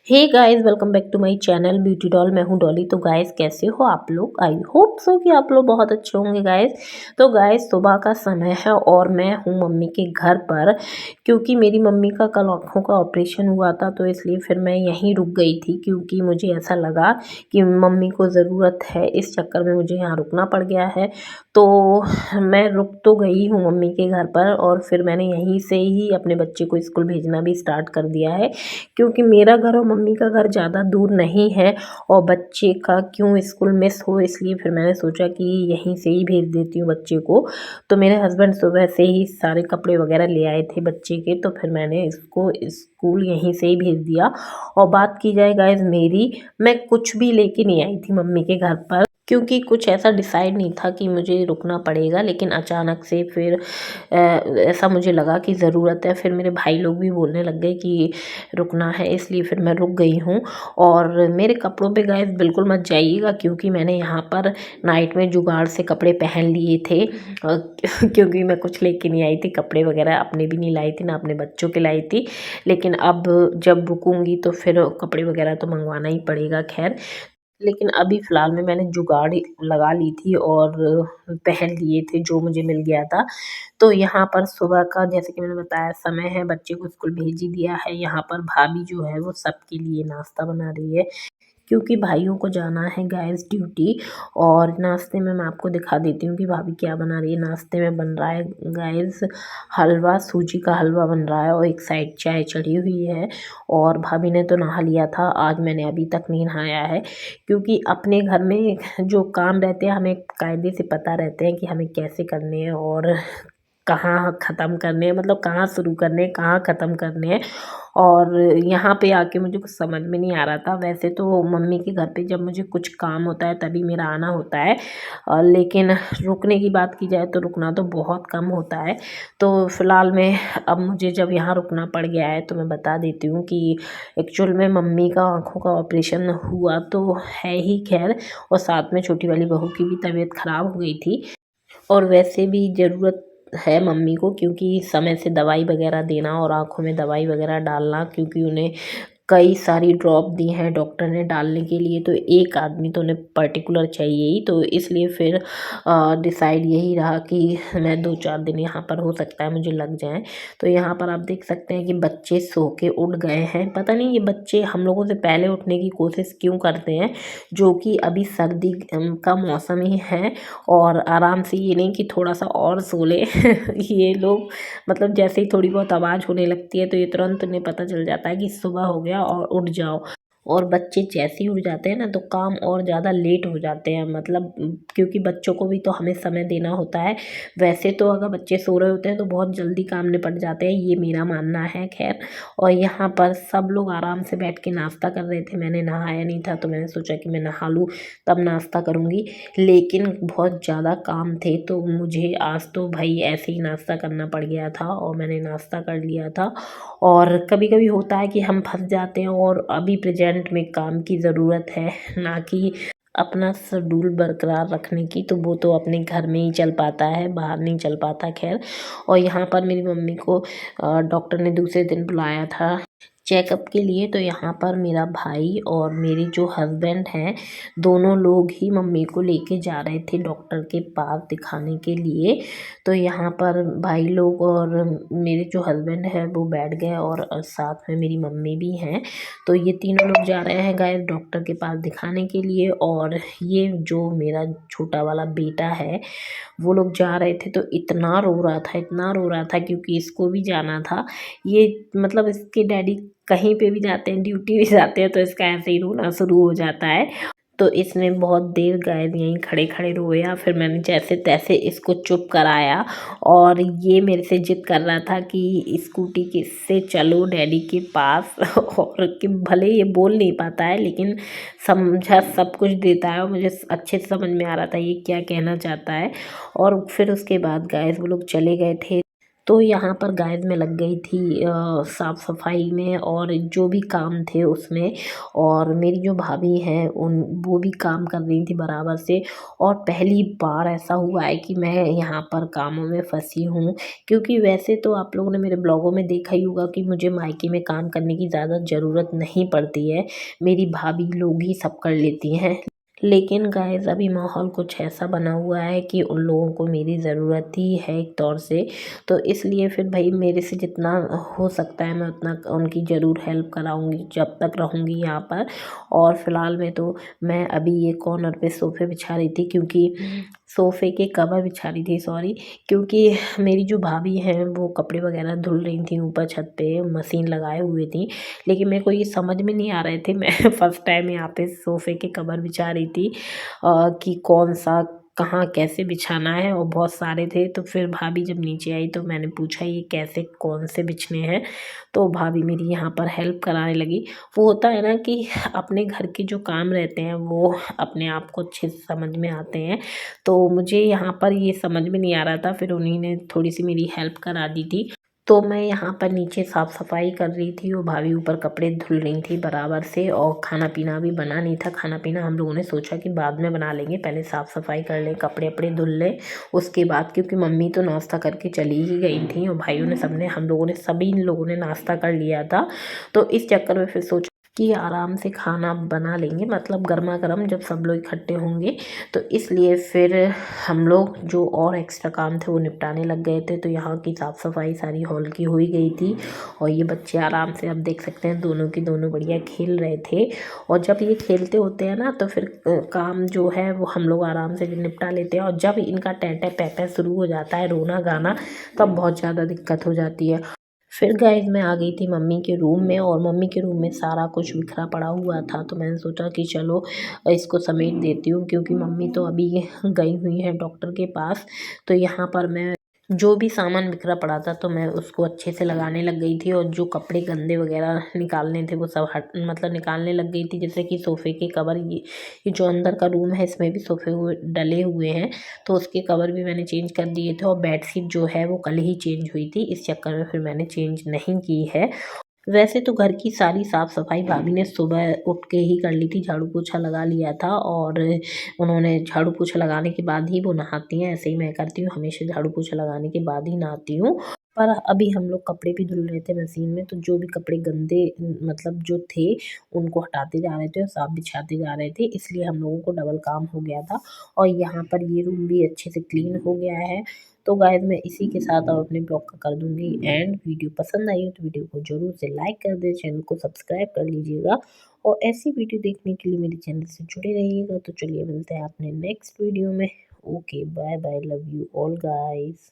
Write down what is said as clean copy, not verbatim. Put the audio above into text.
Hey guys, welcome back to my channel beauty doll. मैं हूं डॉली। तो गाइस, कैसे हो आप लोग? आई होप सो कि आप लोग बहुत अच्छे होंगे गाइस। तो गाइस, सुबह का समय है और मैं हूं मम्मी के घर पर, क्योंकि मेरी मम्मी का कल आँखों का ऑपरेशन हुआ था। तो इसलिए फिर मैं यहीं रुक गई थी, क्योंकि मुझे ऐसा लगा कि मम्मी को ज़रूरत है। इस चक्कर में मुझे यहाँ रुकना पड़ गया है। तो मैं रुक तो गई हूँ मम्मी के घर पर, और फिर मैंने यहीं से ही अपने बच्चे को स्कूल भेजना भी स्टार्ट कर दिया है, क्योंकि मेरा घर और मम्मी का घर ज़्यादा दूर नहीं है और बच्चे का क्यों स्कूल मिस हो, इसलिए फिर मैंने सोचा कि यहीं से ही भेज देती हूँ बच्चे को। तो मेरे हस्बैंड सुबह से ही सारे कपड़े वगैरह ले आए थे बच्चे के, तो फिर मैंने इसको स्कूल यहीं से ही भेज दिया। और बात की जाए गाइस मेरी, मैं कुछ भी लेके नहीं आई थी मम्मी के घर पर, क्योंकि कुछ ऐसा डिसाइड नहीं था कि मुझे रुकना पड़ेगा। लेकिन अचानक से फिर ऐसा मुझे लगा कि ज़रूरत है। फिर मेरे भाई लोग भी बोलने लग गए कि रुकना है, इसलिए फिर मैं रुक गई हूँ। और मेरे कपड़ों पे गाइस बिल्कुल मत जाइएगा, क्योंकि मैंने यहाँ पर नाइट में जुगाड़ से कपड़े पहन लिए थे क्योंकि मैं कुछ लेके नहीं आई थी, कपड़े वगैरह अपने भी नहीं लाई थी, ना अपने बच्चों के लाई थी। लेकिन अब जब रुकूंगी तो फिर कपड़े वगैरह तो मंगवाना ही पड़ेगा। खैर, लेकिन अभी फ़िलहाल में मैंने जुगाड़ लगा ली थी और पहन लिए थे जो मुझे मिल गया था। तो यहाँ पर सुबह का, जैसे कि मैंने बताया, समय है, बच्चे को स्कूल भेज ही दिया है। यहाँ पर भाभी जो है वो सबके लिए नाश्ता बना रही है, क्योंकि भाइयों को जाना है गाइस ड्यूटी। और नाश्ते में मैं आपको दिखा देती हूँ कि भाभी क्या बना रही है। नाश्ते में बन रहा है गाइस हलवा, सूजी का हलवा बन रहा है, और एक साइड चाय चढ़ी हुई है। और भाभी ने तो नहा लिया था, आज मैंने अभी तक नहीं नहाया है, क्योंकि अपने घर में जो काम रहते हैं हमें कायदे से पता रहते हैं कि हमें कैसे करने हैं और कहाँ ख़त्म करने हैं, मतलब कहाँ शुरू करने हैं, कहाँ ख़त्म करने हैं। और यहाँ पे आके मुझे कुछ समझ में नहीं आ रहा था। वैसे तो मम्मी के घर पे जब मुझे कुछ काम होता है तभी मेरा आना होता है, लेकिन रुकने की बात की जाए तो रुकना तो बहुत कम होता है। तो फ़िलहाल में अब मुझे जब यहाँ रुकना पड़ गया है, तो मैं बता देती हूँ कि एक्चुअल में मम्मी का आँखों का ऑपरेशन हुआ तो है ही, खैर। और साथ में छोटी वाली बहू की भी तबीयत ख़राब हो गई थी, और वैसे भी ज़रूरत है मम्मी को, क्योंकि समय से दवाई वगैरह देना और आँखों में दवाई वगैरह डालना, क्योंकि उन्हें कई सारी ड्रॉप दी हैं डॉक्टर ने डालने के लिए। तो एक आदमी तो उन्हें पर्टिकुलर चाहिए ही, तो इसलिए फिर डिसाइड यही रहा कि मैं 2-4 दिन यहाँ पर, हो सकता है मुझे लग जाएँ। तो यहाँ पर आप देख सकते हैं कि बच्चे सो के उठ गए हैं। पता नहीं ये बच्चे हम लोगों से पहले उठने की कोशिश क्यों करते हैं, जो कि अभी सर्दी का मौसम ही है। और आराम से, ये नहीं कि थोड़ा सा और सो ले ये लोग, मतलब जैसे ही थोड़ी बहुत आवाज़ होने लगती है तो ये तुरंत उन्हें पता चल जाता है कि सुबह हो गया और उठ जाओ। और बच्चे जैसे ही उठ जाते हैं ना, तो काम और ज़्यादा लेट हो जाते हैं, मतलब क्योंकि बच्चों को भी तो हमें समय देना होता है। वैसे तो अगर बच्चे सो रहे होते हैं तो बहुत जल्दी काम निपट जाते हैं, ये मेरा मानना है। खैर, और यहाँ पर सब लोग आराम से बैठ के नाश्ता कर रहे थे। मैंने नहाया नहीं था, तो मैंने सोचा कि मैं नहा लूँ तब नाश्ता करूँगी। लेकिन बहुत ज़्यादा काम थे, तो मुझे आज तो भाई ऐसे ही नाश्ता करना पड़ गया था, और मैंने नाश्ता कर लिया था। और कभी कभी होता है कि हम फंस जाते हैं, और अभी प्रेजेंट में काम की ज़रूरत है, ना कि अपना शेड्यूल बरकरार रखने की। तो वो तो अपने घर में ही चल पाता है, बाहर नहीं चल पाता। खैर, और यहाँ पर मेरी मम्मी को डॉक्टर ने दूसरे दिन बुलाया था चेकअप के लिए। तो यहाँ पर मेरा भाई और मेरे जो हस्बैंड हैं, दोनों लोग ही मम्मी को लेके जा रहे थे डॉक्टर के पास दिखाने के लिए। तो यहाँ पर भाई लोग और मेरे जो हस्बैंड है वो बैठ गए, और साथ में मेरी मम्मी भी हैं। तो ये तीनों लोग जा रहे हैं गाइस डॉक्टर के पास दिखाने के लिए। और ये जो मेरा छोटा वाला बेटा है, वो लोग जा रहे थे तो इतना रो रहा था, इतना रो रहा था, क्योंकि इसको भी जाना था। ये मतलब इसके डैडी कहीं पे भी जाते हैं, ड्यूटी भी जाते हैं, तो इसका ऐसे ही रोना शुरू हो जाता है। तो इसने बहुत देर गायद यहीं खड़े खड़े रोया। फिर मैंने जैसे तैसे इसको चुप कराया, और ये मेरे से जिद कर रहा था कि स्कूटी किससे चलो डैडी के पास और कि भले ये बोल नहीं पाता है, लेकिन समझा सब कुछ देता है, और मुझे अच्छे से समझ में आ रहा था ये क्या कहना चाहता है। और फिर उसके बाद गाइस वो लोग चले गए थे। तो यहाँ पर गाइस मैं लग गई थी साफ़ सफाई में और जो भी काम थे उसमें। और मेरी जो भाभी हैं उन वो भी काम कर रही थी बराबर से। और पहली बार ऐसा हुआ है कि मैं यहाँ पर कामों में फंसी हूँ, क्योंकि वैसे तो आप लोगों ने मेरे ब्लॉगों में देखा ही होगा कि मुझे मायके में काम करने की ज़्यादा ज़रूरत नहीं पड़ती है, मेरी भाभी लोग ही सब कर लेती हैं। लेकिन गाइस अभी माहौल कुछ ऐसा बना हुआ है कि उन लोगों को मेरी ज़रूरत ही है एक तौर से। तो इसलिए फिर भाई मेरे से जितना हो सकता है मैं उतना उनकी ज़रूर हेल्प कराऊंगी जब तक रहूँगी यहाँ पर। और फिलहाल में तो मैं अभी ये कॉर्नर पे सोफ़े बिछा रही थी, क्योंकि सोफ़े के कवर बिछा रही थी, सॉरी। क्योंकि मेरी जो भाभी हैं वो कपड़े वगैरह धुल रही थी ऊपर छत पे, मशीन लगाए हुए थी। लेकिन मेरे को ये समझ में नहीं आ रहे थे, मैं फर्स्ट टाइम यहाँ पे सोफ़े के कवर बिछा रही थी कि कौन सा कहाँ कैसे बिछाना है, और बहुत सारे थे। तो फिर भाभी जब नीचे आई तो मैंने पूछा ये कैसे कौन से बिछने हैं, तो भाभी मेरी यहाँ पर हेल्प कराने लगी। वो होता है ना कि अपने घर के जो काम रहते हैं वो अपने आप को अच्छे से समझ में आते हैं। तो मुझे यहाँ पर ये समझ में नहीं आ रहा था, फिर उन्हीं ने थोड़ी सी मेरी हेल्प करा दी थी। तो मैं यहाँ पर नीचे साफ़ सफाई कर रही थी और भाभी ऊपर कपड़े धुल रही थी बराबर से। और खाना पीना भी बना नहीं था, खाना पीना हम लोगों ने सोचा कि बाद में बना लेंगे, पहले साफ़ सफाई कर लें, कपड़े वपड़े धुल लें उसके बाद। क्योंकि मम्मी तो नाश्ता करके चली ही गई थी और भाइयों ने सबने हम लोगों ने सभी इन लोगों ने नाश्ता कर लिया था। तो इस चक्कर में फिर सोचा कि आराम से खाना बना लेंगे, मतलब गर्मा गर्म जब सब लोग इकट्ठे होंगे। तो इसलिए फिर हम लोग जो और एक्स्ट्रा काम थे वो निपटाने लग गए थे। तो यहाँ की साफ़ सफाई सारी हॉल की हो ही गई थी। और ये बच्चे आराम से, आप देख सकते हैं, दोनों की दोनों बढ़िया खेल रहे थे। और जब ये खेलते होते हैं ना तो फिर काम जो है वो हम लोग आराम से निपटा लेते हैं। और जब इनका टैटे पैपे शुरू हो जाता है, रोना गाना, तब बहुत ज़्यादा दिक्कत हो जाती है। फिर गाइस मैं आ गई थी मम्मी के रूम में, और मम्मी के रूम में सारा कुछ बिखरा पड़ा हुआ था। तो मैंने सोचा कि चलो इसको समेट देती हूँ, क्योंकि मम्मी तो अभी गई हुई हैं डॉक्टर के पास। तो यहाँ पर मैं जो भी सामान बिखरा पड़ा था तो मैं उसको अच्छे से लगाने लग गई थी। और जो कपड़े गंदे वगैरह निकालने थे वो सब मतलब निकालने लग गई थी। जैसे कि सोफ़े के कवर, ये जो अंदर का रूम है इसमें भी सोफ़े हुए डले हुए हैं, तो उसके कवर भी मैंने चेंज कर दिए थे। और बेडशीट जो है वो कल ही चेंज हुई थी, इस चक्कर में फिर मैंने चेंज नहीं की है। वैसे तो घर की सारी साफ़ सफाई भाभी ने सुबह उठ के ही कर ली थी, झाड़ू पोछा लगा लिया था। और उन्होंने झाड़ू पोछा लगाने के बाद ही वो नहाती हैं, ऐसे ही मैं करती हूँ, हमेशा झाड़ू पोछा लगाने के बाद ही नहाती हूँ। पर अभी हम लोग कपड़े भी धुल रहे थे मशीन में, तो जो भी कपड़े गंदे मतलब जो थे उनको हटाते जा रहे थे और साफ बिछाते जा रहे थे, इसलिए हम लोगों को डबल काम हो गया था। और यहाँ पर ये रूम भी अच्छे से क्लीन हो गया है। तो गाइस मैं इसी के साथ अब अपने ब्लॉग का कर दूंगी एंड। वीडियो पसंद आई हो तो वीडियो को जरूर से लाइक कर दे, चैनल को सब्सक्राइब कर लीजिएगा। और ऐसी वीडियो देखने के लिए मेरे चैनल से जुड़े रहिएगा। तो चलिए मिलते हैं अपने नेक्स्ट वीडियो में। Okay, bye bye, love you all guys.